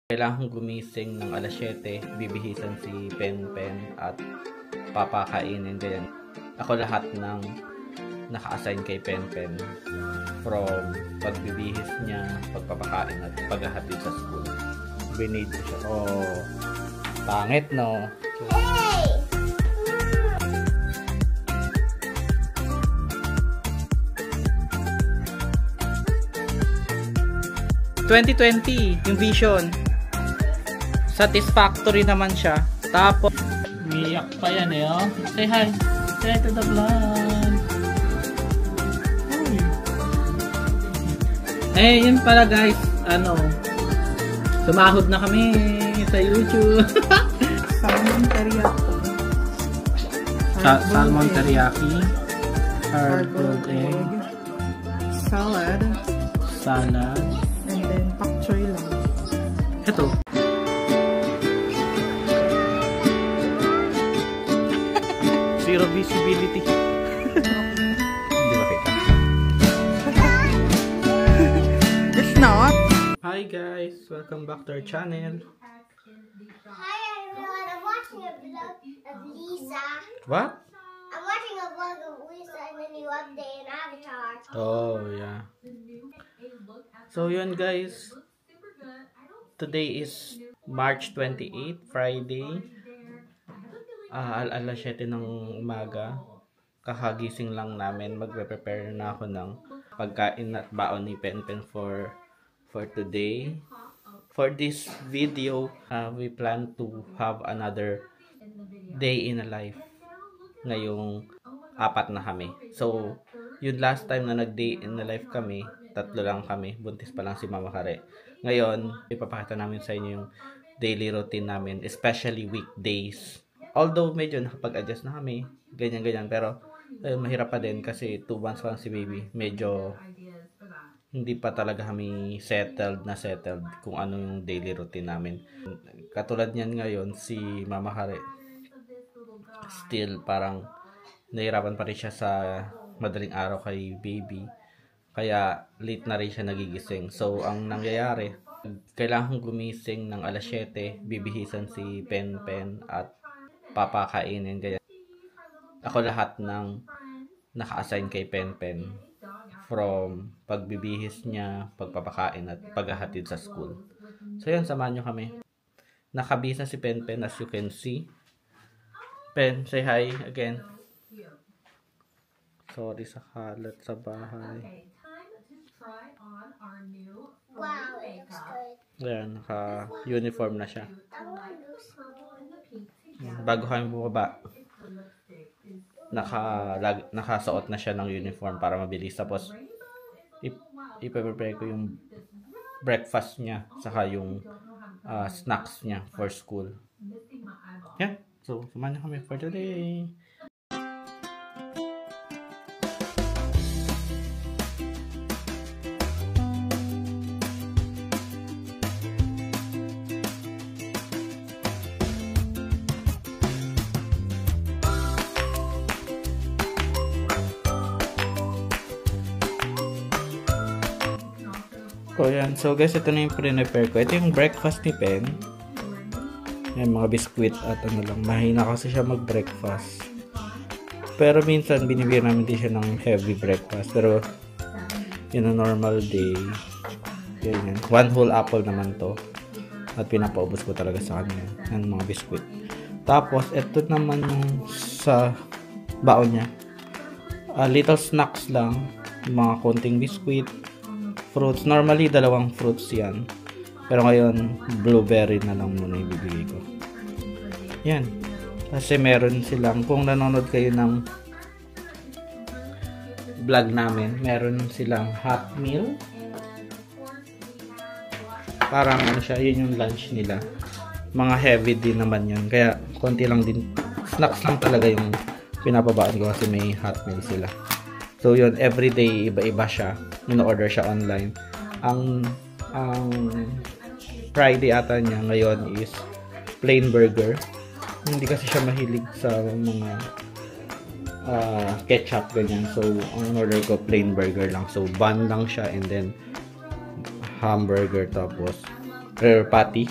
Kailangan gumising ng alas 7, bibihisan si Penpen at papakainin ganyan. Ako lahat ng naka-assign kay Penpen from pagbibihis niya, pagpapakain at paghahatid sa school. Binid siya. Oh, pangit no? Hey! 2020 yung vision. Satisfactory naman siya. Tapos miyak pa yan eh, oh. Say hi. Say hi to the vlog. Eh, yun pala guys. Sumahod na kami sa YouTube. Salmon teriyaki. Salmon teriyaki. Hard-boiled egg. Salad. And then pak choy lang. Ito. Zero visibility. Hindi makita. It's not. Hi guys, welcome back to our channel. Hi everyone, I'm watching a vlog of Lisa. What? I'm watching a vlog of Lisa and the new update in Avatar. Oh yeah. So yun guys. Today is March 28, Friday. Alas 7 ng umaga. Kakagising lang namin. Magpe-prepare na ako ng pagkain at baon ni Penpen for today. For this video, we plan to have another day in a life. Ngayong 4 na kami. So, yun last time na nag-day in a life kami, 3 lang kami. Buntis pa lang si Mama Kare. Ngayon, ipapakita namin sa inyo yung daily routine namin, especially weekdays. Although medyo nakapag-adjust na kami, ganyan-ganyan, pero mahirap pa din kasi 2 months pa lang si baby. Medyo hindi pa talaga kami settled kung ano yung daily routine namin. Katulad niyan ngayon, si Mama Kare, still parang nahirapan pa rin siya sa madaling araw kay baby. Kaya late na rin siya nagigising. So, ang nangyayari, kailangan gumising ng alas 7, bibihisan si Penpen at papakainin ganyan. Ako lahat ng naka-assign kay Penpen from pagbibihis niya, pagpapakain at paghahatid sa school. So yun, samahan nyo kami. Nakabihis na si Penpen as you can see. Pen, say hi again. Sorry sa kalat sa bahay. Wow, it looks good. Ayan, naka-uniform na siya. Bago kami bumaba, nakasuot na siya ng uniform para mabilis. Tapos, ipaprepare ko yung breakfast niya, saka yung snacks niya for school. Yeah, so, samahan niyo kami for today. So, yan. So, guys, ito na yung pre-prepare ko. Ito yung breakfast ni Pen. Yan, mga biskuit at ano lang. Mahina kasi siya mag-breakfast. Pero minsan, binibigyan namin din siya ng heavy breakfast. Pero, in a normal day, yan. 1 whole apple naman to. At pinapaubos ko talaga sa kanya. Yan, mga biskuit. Tapos, ito naman yung sa baon niya. Little snacks lang. Mga konting biskuit. Fruits. Normally, 2 fruits yan. Pero ngayon, blueberry na lang muna ibibigay ko. Yan. Kasi meron silang, kung nanonood kayo ng vlog namin, meron silang hot meal. Parang ano siya, yun yung lunch nila. Mga heavy din naman yun. Kaya, konti lang din. Snacks lang talaga yung pinapabaan ko kasi may hot meal sila. So yun, everyday iba-iba siya. In-order siya online. Ang Friday ata niya ngayon is plain burger. Hindi kasi siya mahilig sa mga ketchup ganyan. So ang in-order ko plain burger lang. So bun lang siya and then hamburger tapos rare patty.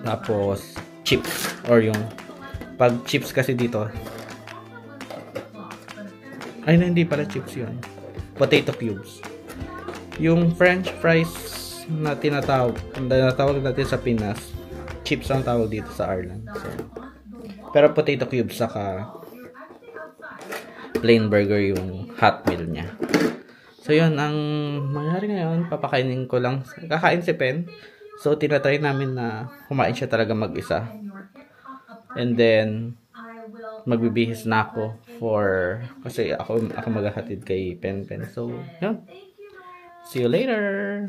Tapos, chips. Or yung, pag chips kasi dito, ay, hindi pala chips yun. Potato cubes. Yung french fries na tinatawag natin sa Pinas, chips ang tawag dito sa Ireland. So, pero potato cubes saka plain burger yung hot meal niya. So, yun. Ang mangyari ngayon, papakainin ko lang. Kakain si Pen. So, tinatry namin na kumain siya talaga mag-isa. And then, magbibihis na ako kasi ako maghahatid kay Pen. So, yun. See you later!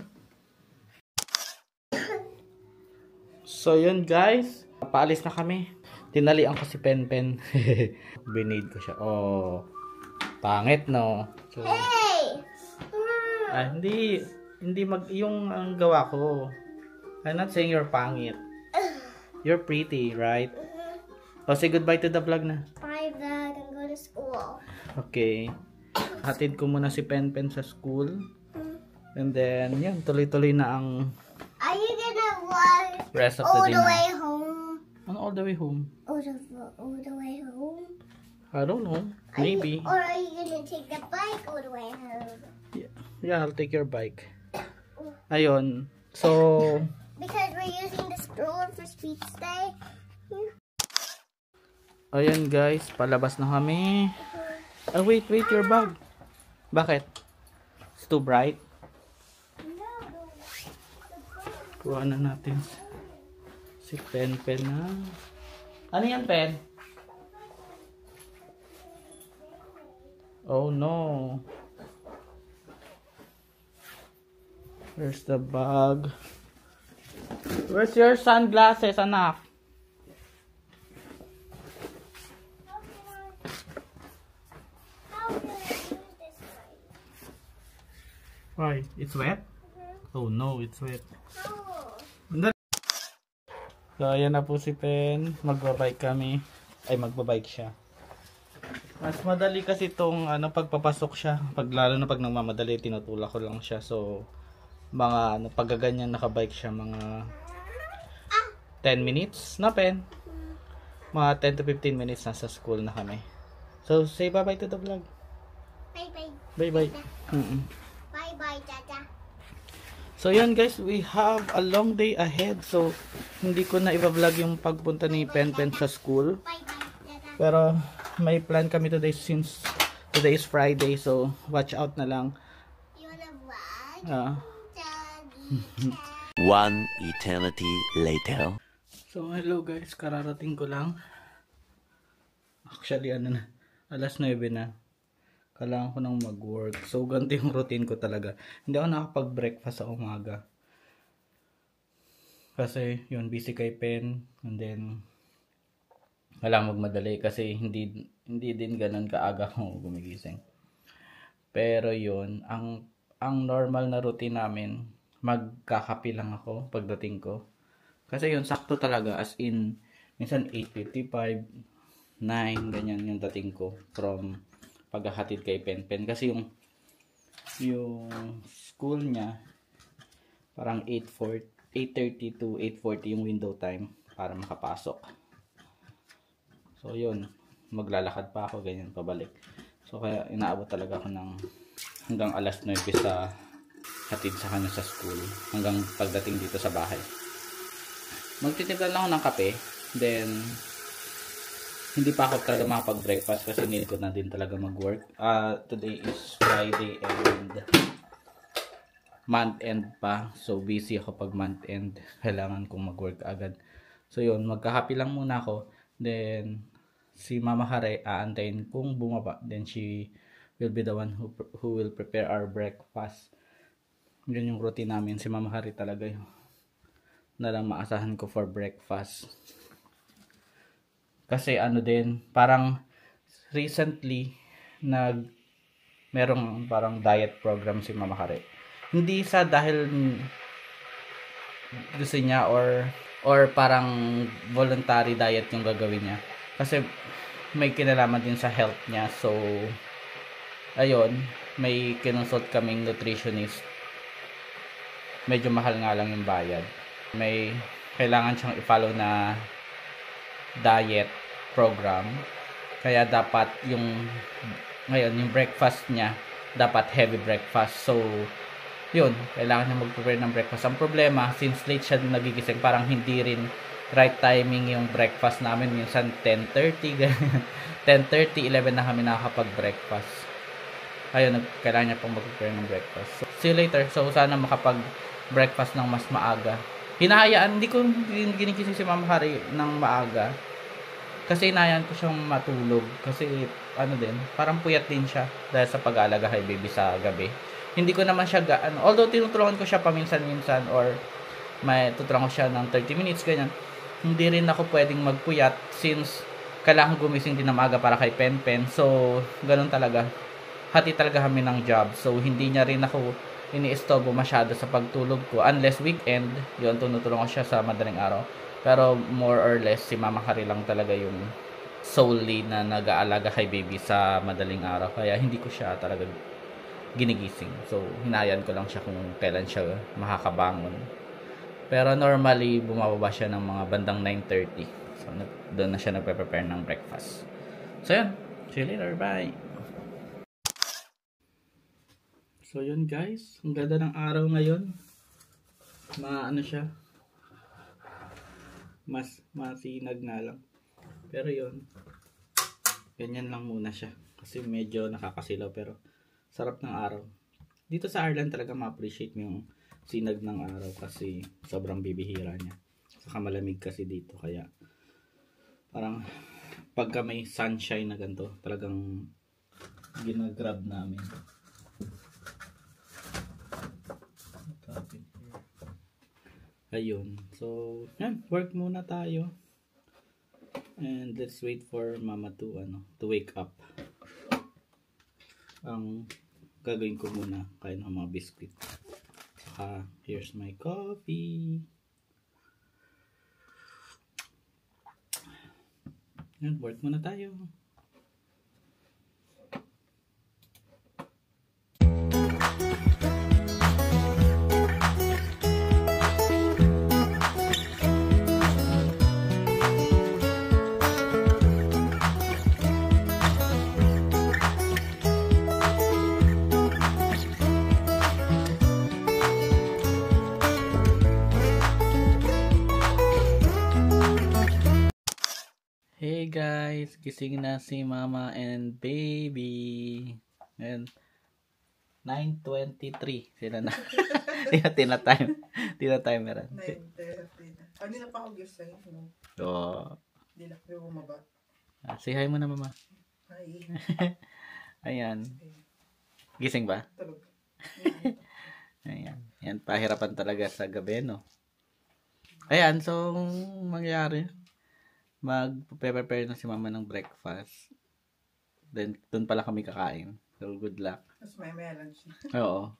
So, yun guys. Paalis na kami. Tinalian ko si Pen. Binade ko siya. Oh, pangit, no? So, Hey! hindi yung ang gawa ko. I'm not saying you're pangit. You're pretty, right? Oh, say goodbye to the vlog na. Bye, Dad. I'm going to school. Okay. Hatid ko muna si Pen sa school. And then, yan, tuloy-tuloy na ang Are you gonna walk rest of all the day the na. way home? Ano all the way home? All the way home? I don't know. Maybe. Or are you gonna take the bike all the way home? Yeah, I'll take your bike. Ayun. So, Because we're using the stroller for Streets Day. ayan guys, palabas na kami. Oh, wait, your bag. Bakit? It's too bright. Kuha na natin si Pen na. Ano yan, Pen? Oh no. Where's the bag? Where's your sunglasses, anak? How can I use this one? Why? It's wet? Oh no, it's wet. How? So, ayan na po si Pen. Magbabike kami. Ay, magbabike siya. Mas madali kasi itong pagpapasok siya. Lalo na pag nagmamadali, tinutulak ko lang siya. So, mga pag ganyan nakabike siya, mga 10 minutes na, Pen. Mga 10 to 15 minutes nasa school na kami. So, say bye-bye to the vlog. Bye-bye. Bye-bye. Bye-bye, Dada. So, yun guys, we have a long day ahead. So, hindi ko na i-vlog yung pagpunta ni Pen sa school. Bye-bye, Dada. Pero, may plan kami today since today is Friday. So, watch out na lang. You wanna vlog? Uh, One eternity later. So, hello guys. Kararating ko lang. Actually, alas 9 na. Kailangan ko nang mag-work. So, ganito yung routine ko talaga. Hindi ako nakapag-breakfast sa umaga. Kasi, yun, busy kay Pen. And then, kailangan magmadali kasi hindi din ganun kaaga kung gumigising. Pero yun, ang normal na routine namin, magkakape lang ako pagdating ko. Kasi yun, sakto talaga. As in, minsan 8:55, 9, ganyan yung dating ko from paghahatid kay Pen. Kasi yung school niya, parang 8:30 to 8:40 yung window time para makapasok. So, yun. Maglalakad pa ako, ganyan, pabalik. So, kaya inaabot talaga ako ng hanggang alas 9 sa hatid sa kanya sa school. Hanggang pagdating dito sa bahay. Magtitimpla lang ako ng kape. Then, hindi pa ako talaga makapag-breakfast kasi need ko na din talaga mag-work. Today is Friday and month end pa. So, busy ako pag month end. Kailangan kong mag-work agad. So, yun. Magkahappy lang muna ako. Then, si Mama Hare, aantayin kung bumaba. Then, she will be the one who will prepare our breakfast. Yun yung routine namin. Si Mama Hare talaga yun. Na lang maasahan ko for breakfast. Kasi din, parang recently, merong parang diet program si Mama Hare. Hindi sa dahil gusto niya or parang voluntary diet yung gagawin niya. Kasi may kinalaman din sa health niya. So, ayun, may kinonsult kaming nutritionist. medyo mahal nga lang yung bayad. May kailangan siyang i-follow na diet program. Kaya dapat yung breakfast niya dapat heavy breakfast. So yun, kailangan niya mag-prepare ng breakfast. Ang problema, since late siya nagigising, parang hindi rin right timing yung breakfast namin. Minsan 10:30 10:30, 11 na kami nakakapag-breakfast. Ayun, kailangan niya pang mag-prepare ng breakfast. So, see you later. So, sana makapag-breakfast ng mas maaga. Hinahayaan, hindi ko ginigising si Mama Hari ng maaga. Kasi hinahayaan ko siyang matulog. Kasi, parang puyat din siya dahil sa pag-aalaga kay baby sa gabi. Hindi ko naman siya, although tinutulungan ko siya paminsan-minsan or may tutulungan ko siya ng 30 minutes, ganyan. Hindi rin ako pwedeng magpuyat since kailangan gumising din na maaga para kay Pen. So, ganun talaga. Hati talaga kami ng job. So, hindi niya rin ako iniistobo masyado sa pagtulog ko. Unless weekend, yun, tinutulungan ko siya sa madaling araw. Pero, more or less, si Mama Kari lang talaga yung solely na nag-aalaga kay baby sa madaling araw. Kaya, hindi ko siya talaga ginigising. So, hinayan ko lang siya kung kailan siya makakabangon. Pero, normally, bumababa siya ng mga bandang 9:30. So, doon na siya nagpe-prepare ng breakfast. So, yun. See you later. Bye! So, yun guys. Ang ganda ng araw ngayon. Siya. Masinag na lang. Pero yun. Ganyan lang muna siya. Kasi medyo nakakasilaw. Pero, sarap ng araw. Dito sa Ireland talaga ma-appreciate mo yung sinag ng araw. Kasi sobrang bibihira niya. Saka malamig kasi dito. Kaya, parang pagka may sunshine na ganito, talagang ginagrab namin. Ayun. So, yan. Work muna tayo. And let's wait for Mama to wake up. Ang gagawin ko muna, kain ng mga biscuit. Saka, here's my coffee. Yan, work muna tayo. Hey guys, gising na si Mama and baby. And 9:23 sila na. Tina-timeran. 9:30 na. Hindi na pa ako gising. Oo. Hindi na ako bumaba. Say hi mo na, Mama. Hi. Ayan. Gising ba? Tulog. Ayan. Yan, pahirapan talaga sa gabi, no? Ayan, so, mangyayari. Mag-prepare na si Mama ng breakfast. Then, doon pala kami kakain. So, good luck. Tapos may lunch. Oo.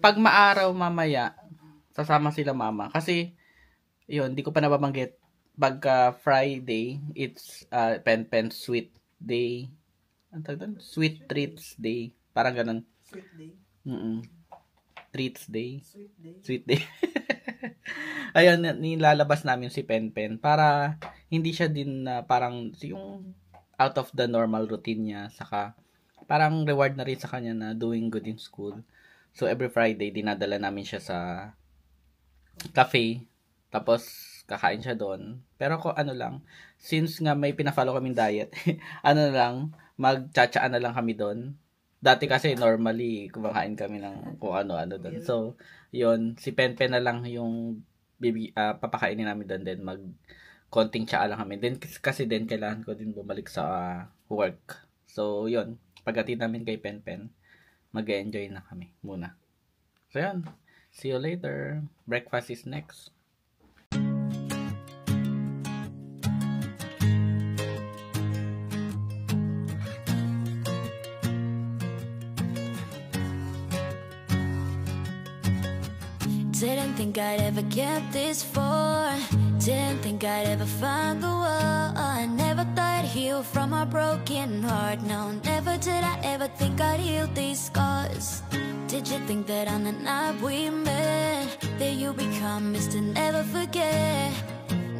Pag maaraw mamaya, sasama sila Mama. Kasi, yun, hindi ko pa nababanggit. Pagka Friday, it's Pen Sweet Day. Ano tawag doon? Sweet Treats Day. Parang ganun. Sweet day. Treats Day. Sweet day. Sweet Day. Ayun, nilalabas namin si Pen para hindi siya din parang yung out of the normal routine niya. Saka parang reward na rin sa kanya na doing good in school. So every Friday, dinadala namin siya sa cafe. Tapos kakain siya doon. Pero since nga may pina-follow kaming diet, mag-cha-chaan na lang kami doon. Dati kasi normally kumakain kami ng kung ano-ano doon. So, yun, si Pen na lang yung papakainin namin doon, then konting tsaa lang kami. Then kasi kailangan ko din bumalik sa work. So, yun, pagdating namin kay Pen, mag-enjoy na kami muna. So, yun, see you later. Breakfast is next. Didn't think think I'd ever get this far. Didn't think I'd ever find the one. I never thought I'd heal from a broken heart. No, never did I ever think I'd heal these scars. Did you think that on the night we met, that you become Mr. Never Forget?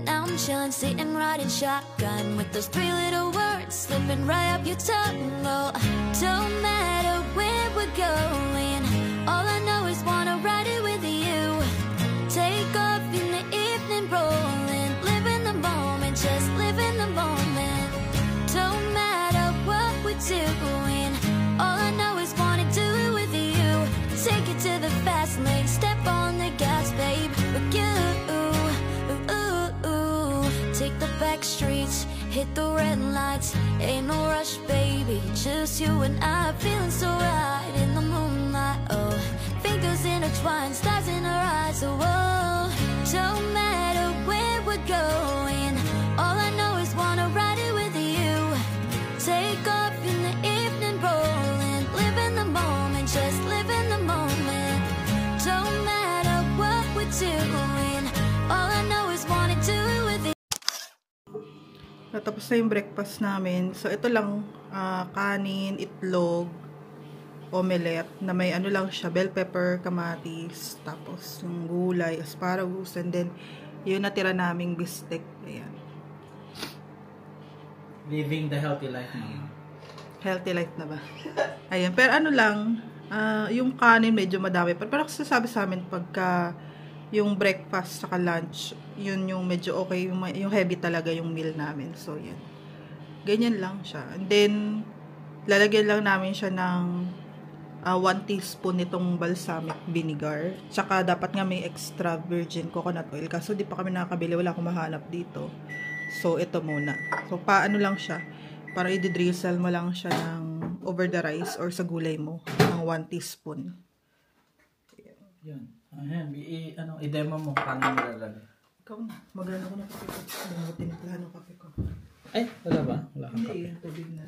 Now I'm chillin', sitting, riding shotgun with those three little words slipping right up your tongue. Oh, don't matter where we're going, all I know is wanna ride it with you. Take off in the evening, rolling, live in the moment, just live in the moment. Don't matter what we're doing, all I know is wanna do it with you. Take it to the fast lane, step on the gas, babe, with you. Take the back streets, hit the red lights. Ain't no rush, baby, just you and I, feeling so right in the moonlight. Oh, fingers intertwined, stars in our eyes. Oh, don't matter where we're going, all I know is wanna ride it with you. Take off in the evening, rolling, live in the moment, just live in the moment. Don't matter what we're doing, all I know is wanna do it with you. Natapos na yung breakfast namin. So, ito lang, kanin, itlog, omelette, na may ano lang siya, bell pepper, kamatis, tapos yung gulay, asparagus, and then, yun natira naming bistek. Ayan. Living the healthy life na. Healthy life na ba? Ayan. Pero ano lang, yung kanin medyo madami. Pero sasabi sa amin, pagka yung breakfast saka lunch, yun yung medyo okay, yung heavy talaga yung meal namin. So, yan. Ganyan lang siya. And then, lalagyan lang namin siya ng 1 teaspoon nitong balsamic vinegar. Tsaka, dapat nga may extra virgin coconut oil. Kaso, di pa kami nakakabili. Wala akong mahanap dito. So, ito muna. So, paano lang siya? Para i-drizzle mo lang siya ng over the rice or sa gulay mo ng 1 teaspoon. Yun. Ayan, i-demo mo paano nilalagay. Ikaw na. Magano ko na kape ko. Bangutin na plano kape ko. Ay, wala ba? Wala kang kape. Hindi, tubig na.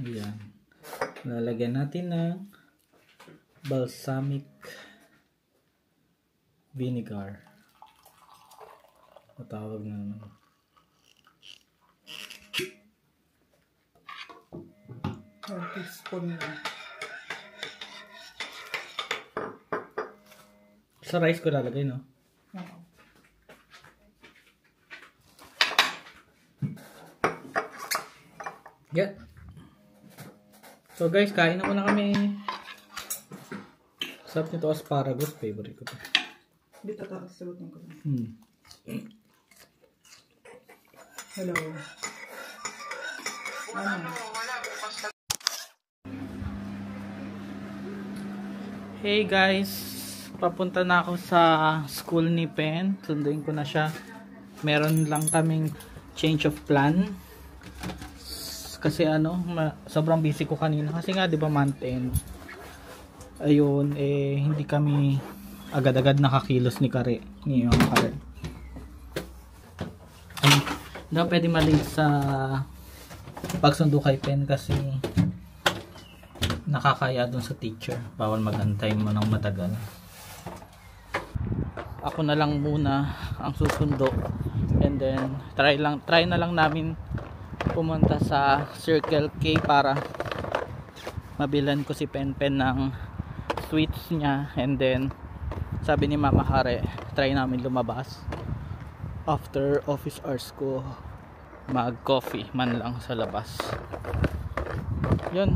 Ayan. Lalagyan natin ng balsamic vinegar. Matawag na naman. Teaspoon na. Sa rice ko lalagay, no? Oo. Yeah. So guys, kain na muna kami. Sarap nito, asparagus. Favorite ko to. Hindi tataas sagutin ko na. Hello. Ano? Hey guys, papunta na ako sa school ni Pen. Sunduin ko na siya. Meron lang kaming change of plan. Kasi sobrang busy ko kanina. Kasi nga, di ba, month end. Ayun, hindi kami agad-agad nakakilos ni Kare. Ni yung Kare. Hindi ako pwede malate sa pagsundo kay Pen kasi nakakaya dun sa teacher. Bawal magantay mo ng matagal. Ako na lang muna ang susundo. And then try na lang namin pumunta sa Circle K para mabilan ko si Pen ng sweets niya. And then sabi ni Mama Hare, try namin lumabas after office hours ko, mag coffee man lang sa labas. Yun,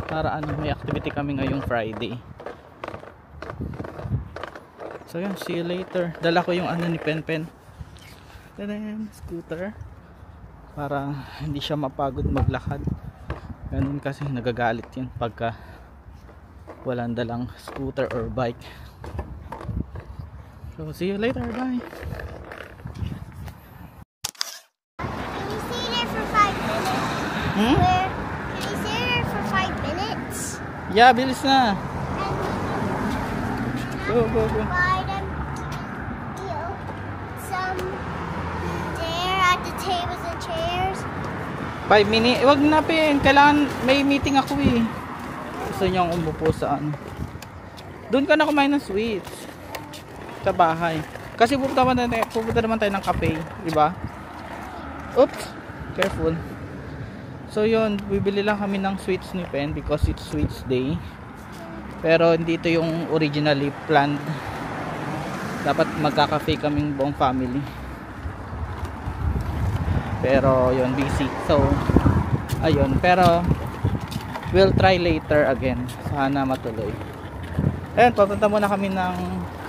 para may activity kami ngayong Friday. So yun, see you later. Dala ko yung ni Pen. Tadam, scooter. Para hindi siya mapagod maglakad. Ganun kasi nagagalit yun pagka walang dalang scooter or bike. So see you later, bye. Can you stay there for 5 minutes? Hmm? Can you stay there for 5 minutes? Yeah, bilis na. Go. Ride and some there at the tables and chairs. 5 minutes. Wag na, Pen. Kailangan may meeting ako eh. Gusto niyo umupo sa Doon ka na kumain ng sweets. sa bahay. Kasi pupunta naman tayo ng cafe, di ba? Oops, careful. So yun, bibili lang kami ng sweets ni Pen because it's sweets day. Pero hindi ito yung originally planned. Dapat magka-cafe kaming buong family. Pero yun, busy. So ayun, pero we'll try later again. Sana matuloy. Ayun, papunta muna kami ng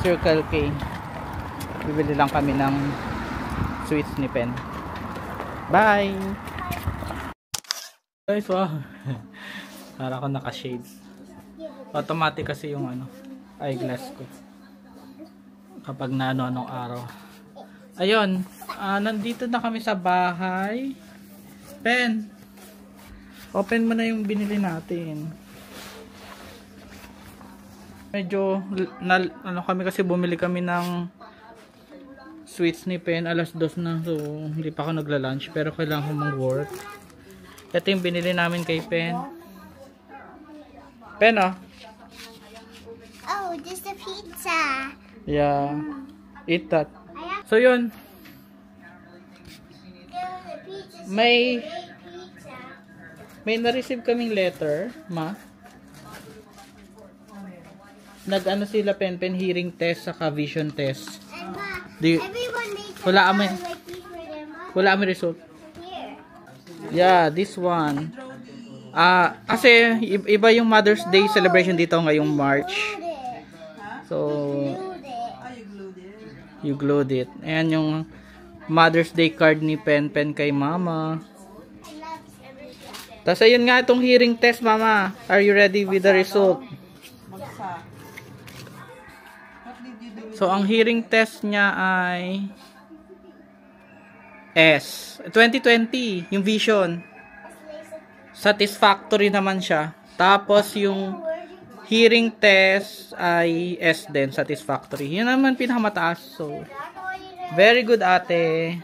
Circle K. Bibili lang kami ng sweets ni Pen. Bye! Guys, wow. Para ako naka-shades. Automatic kasi yung eyeglass ko. Kapag na anong araw. Ayun, nandito na kami sa bahay. Pen, open mo na yung binili natin. Medyo kami kasi bumili kami ng sweets ni Pen, alas 2 na, so hindi pa ako nagla-lunch pero kailangan ko mag-work. Ito yung binili namin kay Pen. Pen, oh. Oh, just a pizza. Yeah, eat that. So yun, may na-receive kaming letter, ma. Nag-ano sila, Pen, hearing test saka vision test. And Ma, Do you, everyone makes wala a kami, like these for them. Ma. wala kami result. Here. Yeah, this one. Kasi iba yung Mother's Day celebration dito ngayong March. Glued it. So, Glued it. you glued it. Ayan yung Mother's Day card ni Pen kay Mama. I love everything. Tapos ayun nga itong hearing test, Mama. Are you ready with the result? So, ang hearing test niya ay S. 2020, yung vision. Satisfactory naman siya. Tapos, yung hearing test ay S din, satisfactory. Yun naman pinakamataas. So, very good, ate.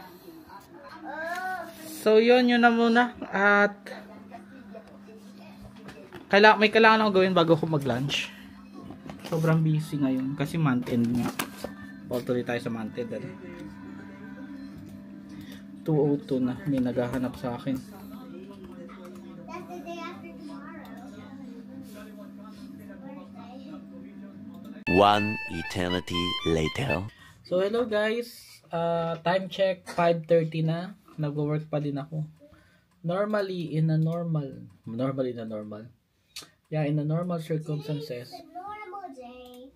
So, yun na muna. At, may kailangan ako gawin bago ako mag-lunch. Sobrang busy ngayon kasi month end nga. Tuloy tayo sa month end. 2:02 na. May naghahanap sa akin. That's the day after tomorrow. One eternity later. So hello guys. Time check 5:30 na. Nag-work pa din ako. Normally in a normal. Yeah, in a normal circumstances. It's a normal day.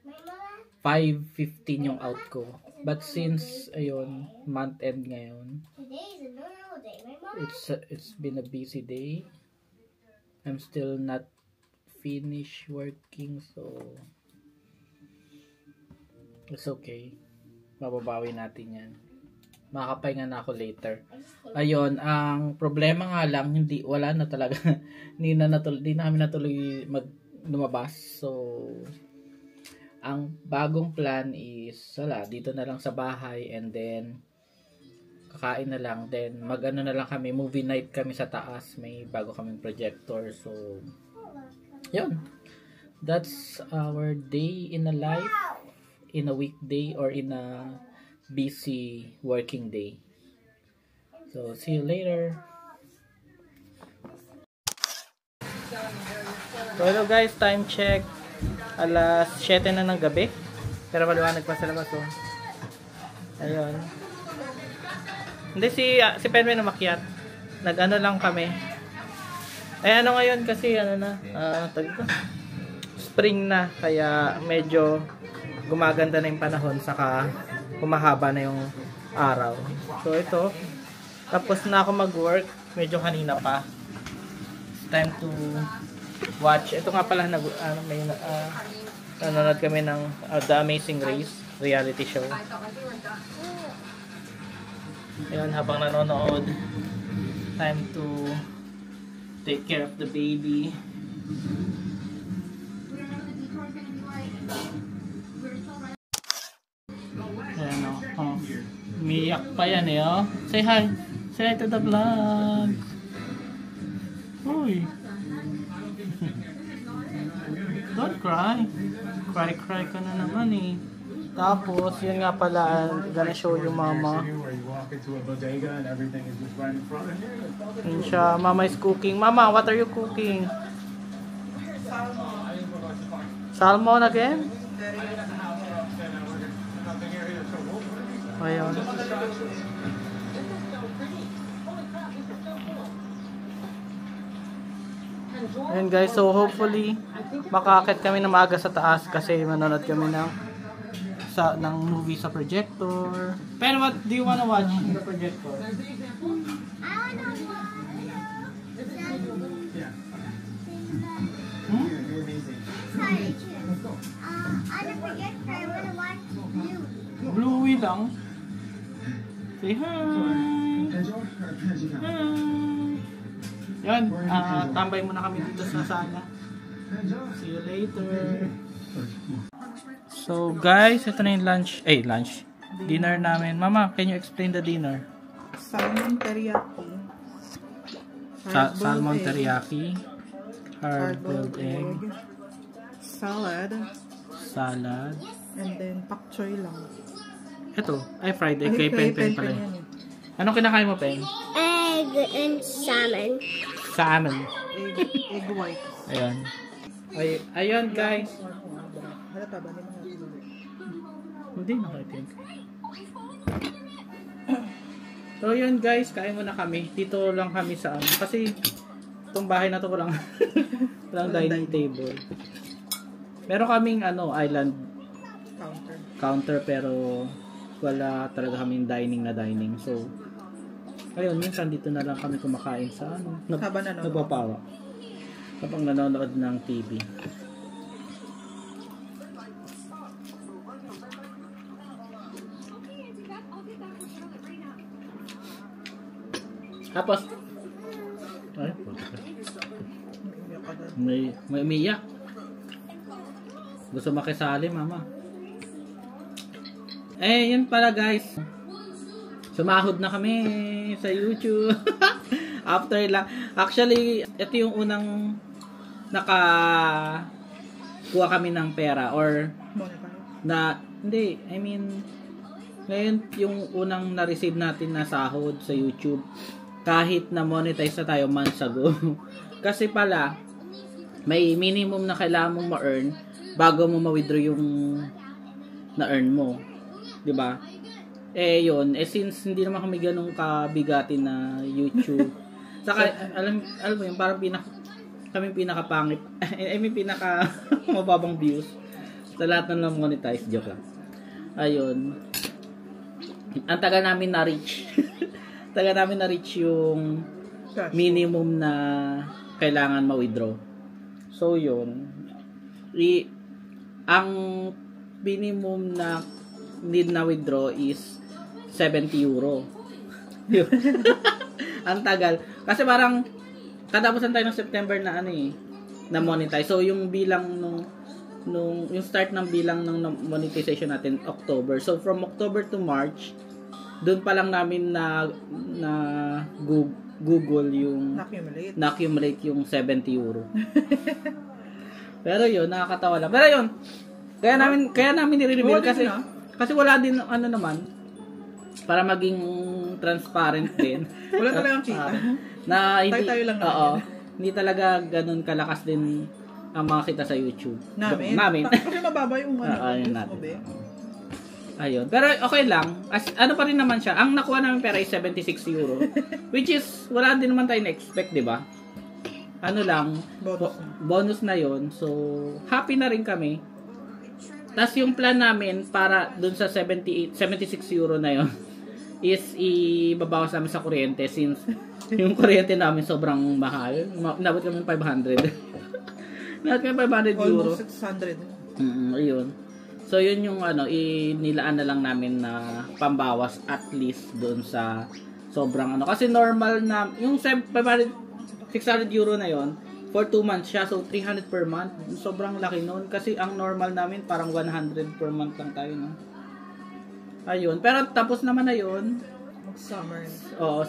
My mama. 5:15 yung out ko. But since ayun, month end ngayon, Today is a normal day. My mama. it's been a busy day. I'm still not finished working, so it's okay. Mababawi natin yan. Makakapahinga na ako later. Ayun, ang problema nga lang, wala na talaga. Hindi na kami natuloy lumabas. So, ang bagong plan is, dito na lang sa bahay and then, kakain na lang. Then, mag-ano na lang kami, movie night kami sa taas. May bago kaming projector. So, yun. That's our day in a life, in a weekday, or in a busy working day. So, see you later. So, hello guys, time check. Alas 7 na ng gabi. Pero maliwanag pa sa labas, oh. Ayun. Hindi, si Penman na makiat. Nag-ano lang kami. Ay, ano ngayon kasi, spring na. Kaya medyo gumaganda na yung panahon. Saka humahaba na yung araw. So, ito. Tapos na ako mag-work. Medyo kanina pa. It's time to watch. Ito nga pala, nanonood kami ng The Amazing Race reality show. Ayun, habang nanonood, time to take care of the baby. Ayan, oh. Umiyak pa yan eh, oh. Say hi. Say hi to the vlog. Uy. Don't cry. Cry ka na naman eh. Tapos, yun nga pala, gonna show you mama. Where you walk into a bodega and everything is just right in front of you. Yun siya, mama is cooking. Mama, what are you cooking? Salmon again? Ayun. Ayun guys, so hopefully makakit kami na maaga sa taas kasi manonood kami ng movie sa projector. Pero what do you wanna watch in the projector? I wanna watch. Sorry, on the projector, I wanna watch you. Bluey lang. Say hi! Hi! Yan, tambay muna kami dito sa sala. See you later. So guys, ito na yung lunch. Dinner namin. Mama, can you explain the dinner? Salmon teriyaki. Salmon teriyaki. Hard-boiled egg. Salad. Salad. And then pak choy lang. Ito, fried egg. Kay Pen pala. Anong kinakain mo, Pen? Egg and salmon. Salmon. Egg white. Ayan. Ayun guys. Halata ba? Hindi nakaitin. So yun guys, kain muna kami. Dito lang kami sa kasi itong bahay na to walang dining table. Meron kaming island counter pero wala talaga kaming dining. So ayun, minsan dito na lang kami kumakain sa nagpapawa. Kapag nanonood ng TV. Tapos may umiyak. Gusto makisali, mama. Yun pala guys. Sumahod na kami sa YouTube. After lang. Actually, ito yung unang kuha kami ng pera or ngayon yung unang na-receive natin na sahod sa YouTube kahit na monetize na tayo months ago. Kasi pala may minimum na kailangan mong ma-earn bago mo ma-withdraw yung na-earn mo. 'Di ba? Since hindi naman kami ganun kabigatin na YouTube. Saka alam mo yung parang kami pinakapangit. Pinaka mababang views sa lahat ng monetize. Joke lang. Ayun. Ang tagal namin na-reach. yung minimum na kailangan ma-withdraw. So, yun. Ang minimum na need na withdraw is 70 euro. Ang tagal. Kasi parang tatapusan tayo ng September na na monetize. So, yung bilang yung start ng bilang ng monetization natin October. So, from October to March, doon pa lang namin na Google yung na-accumulate yung 70 euro. Pero yun, nakakatawa lang. Pero yun, kaya namin nire-reveal kasi wala din naman para maging transparent din. Wala talagang kita. Na hindi tayo lang naman. Hindi talaga ganun kalakas din ang mga kita sa YouTube. Namin. Kasi mababa yung ayun natin. Ayun. Pero okay lang. Pa rin naman siya. Ang nakuha namin pera is 76 euro. Which is, wala din naman tayo na-expect, di ba? Bonus na yon. So, happy na rin kami. Tapos yung plan namin para dun sa 76 euro na yon is ibabawas namin sa kuryente since yung kuryente namin sobrang mahal. Nabot kami 500. Nabot kami 500 euro. Almost 600. Ayun. So, yun yung nilaan na lang namin na pambawas at least doon sa sobrang Kasi normal na, yung 600 euro na yon for 2 months siya. So, 300 per month. Sobrang laki noon. Kasi ang normal namin, parang 100 per month lang tayo, no? Ayun. Pero tapos naman na yun. Summer.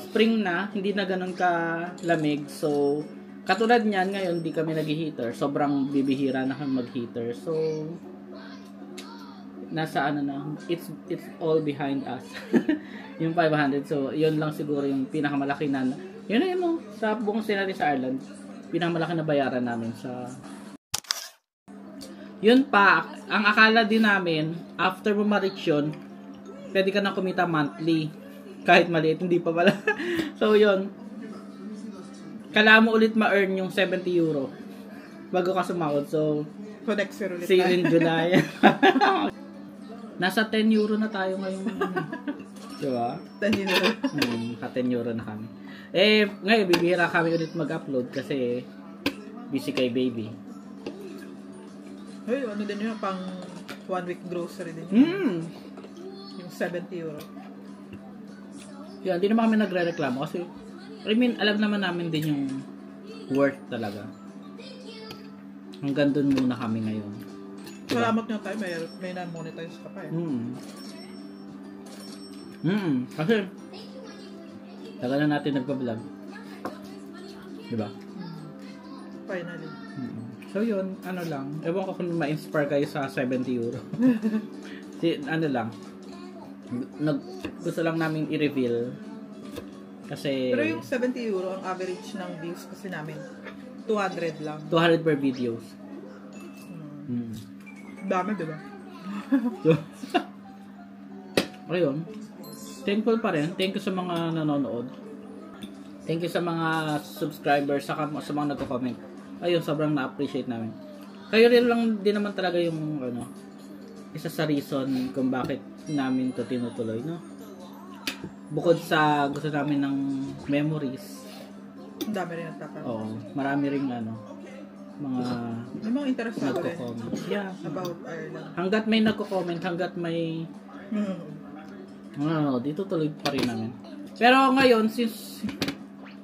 Spring na. Hindi na ganun ka-lamig. So, katulad niyan, ngayon, di kami nag-heater. Sobrang bibihira na kami mag-heater. So, nasa ano na, it's all behind us. Yung 500. So, yun lang siguro yung pinakamalaki na, yun na yun, sa buong stay natin sa Ireland, pinakamalaki na bayaran namin sa... Yun pa, ang akala din namin, after mo ma-reach yun, pwede ka na kumita monthly. Kahit maliit, hindi pa pala. So, yun. Kailangan mo ulit ma-earn yung 70 euro bago ka sumahod. So, next year ulit see you in July. Nasa 10 euro na tayo ngayon. Diba? 10 euro. Ka 10 euro na kami. Eh, ngayon, bibihira kami ulit mag-upload kasi busy kay baby. Hey, ano din yun? Pang 1 week grocery din yun. Yung 70 euro. Yan, hindi naman kami nagre-reklamo kasi I mean, alam naman namin din yung worth talaga. Hanggang dun muna kami ngayon. Diba? Salamat nyo tayo, may non-monetize ka pa eh. Kasi tagal na natin nagpa-vlog. Diba? Finally. So yun, ano lang. Ewan ko kung ma-inspire kayo sa 70 euro. Ano lang. Gusto lang namin i-reveal. Kasi... Pero yung 70 euro, ang average ng views kasi namin, 200 lang. 200 per videos. Dami, diba? Ayun. Thankful pa rin. Thank you sa mga nanonood. Thank you sa mga subscribers, sa mga nagko-comment. Ayun, sobrang na-appreciate namin. Kayo rin lang din naman talaga yung ano, isa sa reason kung bakit namin to tinutuloy, no? Bukod sa gusto namin ng memories. Ang dami rin nagtatanong. Oo, marami ring ano, may mga interesado rin. nagko-comment. Yeah. About Ireland. Hanggat may nagko-comment, hanggat may dito tuloy pa rin namin. Pero ngayon, since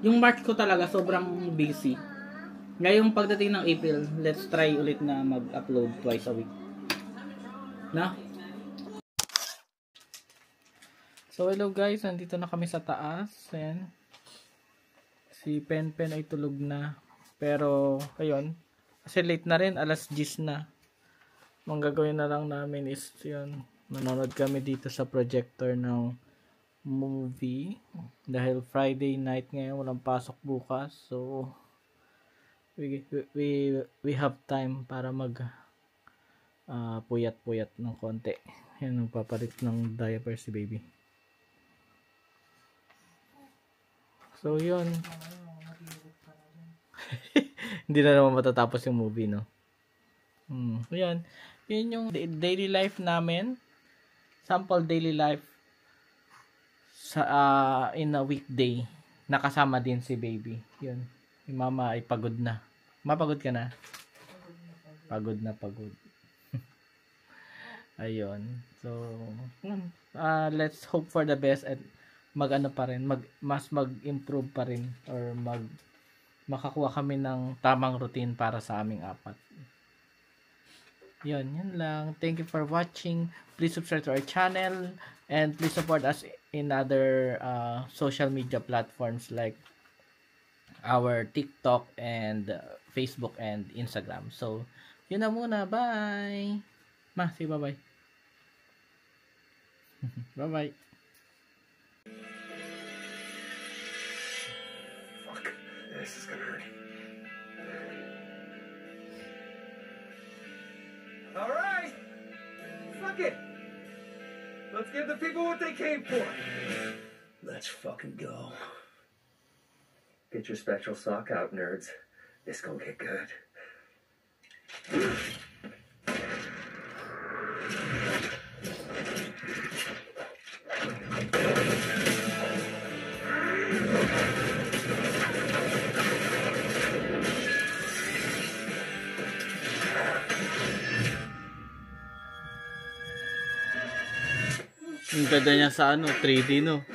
yung March ko talaga sobrang busy. Ngayong pagdating ng April, let's try ulit na mag-upload twice a week. Na? So hello guys, nandito na kami sa taas. Ayan. Si Pen ay tulog na. Pero, ayun. Kasi late na rin, alas 10 na. Ang gagawin na lang namin is, yun, manonood kami dito sa projector ng movie. Dahil Friday night ngayon, walang pasok bukas. So, we have time para mag puyat-puyat ng konti. Yan, nagpapalit ng diaper si baby. So, yun. Hindi na naman matatapos yung movie, no? Yan. Yun yung daily life namin. Sample daily life sa in a weekday. Nakasama din si baby. Yun. Yung mama ay pagod na. Mapagod ka na? Pagod na pagod. Ayun. So, let's hope for the best at mag-ano pa rin, mas mag-improve pa rin or makakuha kami ng tamang routine para sa aming apat. Yun lang. Thank you for watching. Please subscribe to our channel and please support us in other social media platforms like our TikTok and Facebook and Instagram. So, yun na muna. Bye! Ma, say bye-bye. Bye-bye. Fuck. This is gonna hurt. Alright! Fuck it! Let's give the people what they came for! Let's fucking go. Get your spectral sock out, nerds. This gonna get good. Ang ganda niya sa 3D, no?